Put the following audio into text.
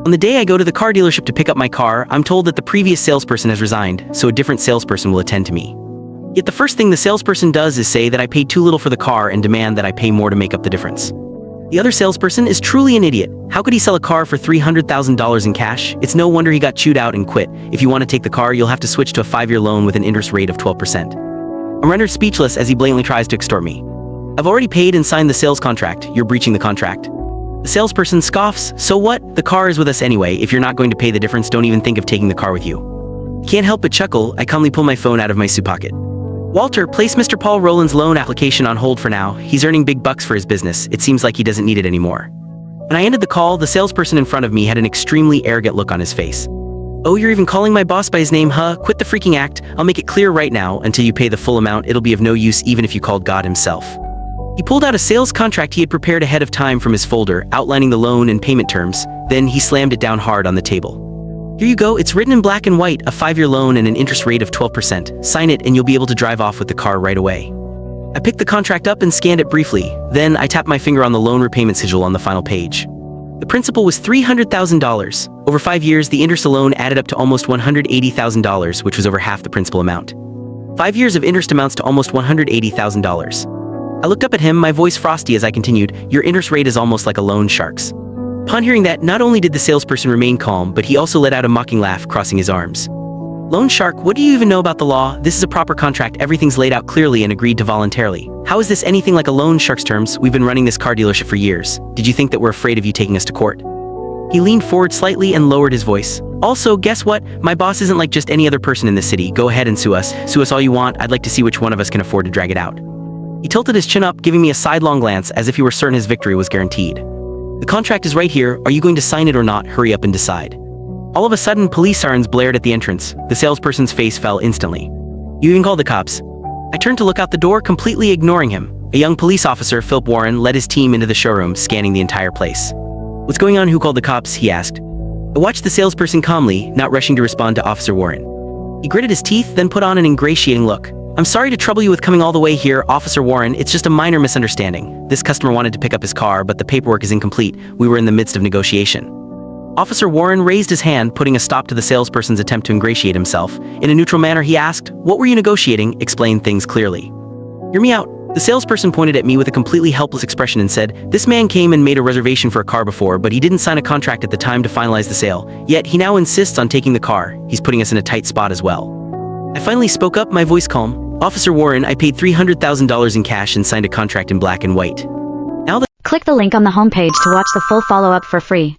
On the day I go to the car dealership to pick up my car, I'm told that the previous salesperson has resigned, so a different salesperson will attend to me. Yet the first thing the salesperson does is say that I paid too little for the car and demand that I pay more to make up the difference. The other salesperson is truly an idiot. How could he sell a car for $300,000 in cash? It's no wonder he got chewed out and quit. If you want to take the car, you'll have to switch to a 5-year loan with an interest rate of 12%. I'm rendered speechless as he blatantly tries to extort me. I've already paid and signed the sales contract. You're breaching the contract. The salesperson scoffs. So what? The car is with us anyway. If you're not going to pay the difference, don't even think of taking the car with you. Can't help but chuckle. I calmly pull my phone out of my suit pocket. Walter, place Mr. Paul Rowland's loan application on hold for now. He's earning big bucks for his business. It seems like he doesn't need it anymore. When I ended the call, the salesperson in front of me had an extremely arrogant look on his face. Oh, you're even calling my boss by his name, huh? Quit the freaking act. I'll make it clear right now. Until you pay the full amount, it'll be of no use even if you called God himself. He pulled out a sales contract he had prepared ahead of time from his folder, outlining the loan and payment terms. Then he slammed it down hard on the table. Here you go, it's written in black and white, a 5-year loan and an interest rate of 12%. Sign it and you'll be able to drive off with the car right away. I picked the contract up and scanned it briefly. Then I tapped my finger on the loan repayment schedule on the final page. The principal was $300,000. Over 5 years, the interest alone added up to almost $180,000, which was over half the principal amount. 5 years of interest amounts to almost $180,000. I looked up at him, my voice frosty as I continued, your interest rate is almost like a loan shark's. Upon hearing that, not only did the salesperson remain calm, but he also let out a mocking laugh, crossing his arms. Loan shark, what do you even know about the law? This is a proper contract, everything's laid out clearly and agreed to voluntarily. How is this anything like a loan shark's terms? We've been running this car dealership for years. Did you think that we're afraid of you taking us to court? He leaned forward slightly and lowered his voice. Also, guess what? My boss isn't like just any other person in the city. Go ahead and sue us. Sue us all you want. I'd like to see which one of us can afford to drag it out. He tilted his chin up, giving me a sidelong glance as if he were certain his victory was guaranteed. The contract is right here. Are you going to sign it or not? Hurry up and decide. All of a sudden, police sirens blared at the entrance. The salesperson's face fell instantly. You even called the cops. I turned to look out the door, completely ignoring him. A young police officer, Philip Warren, led his team into the showroom, scanning the entire place. What's going on? Who called the cops? He asked. I watched the salesperson calmly, not rushing to respond to Officer Warren. He gritted his teeth, then put on an ingratiating look. I'm sorry to trouble you with coming all the way here, Officer Warren. It's just a minor misunderstanding. This customer wanted to pick up his car, but the paperwork is incomplete. We were in the midst of negotiation. Officer Warren raised his hand, putting a stop to the salesperson's attempt to ingratiate himself. In a neutral manner, he asked, what were you negotiating? Explain things clearly. Hear me out. The salesperson pointed at me with a completely helpless expression and said, this man came and made a reservation for a car before, but he didn't sign a contract at the time to finalize the sale. Yet he now insists on taking the car. He's putting us in a tight spot as well. I finally spoke up, my voice calm. Officer Warren, I paid $300,000 in cash and signed a contract in black and white. Click the link on the homepage to watch the full follow-up for free.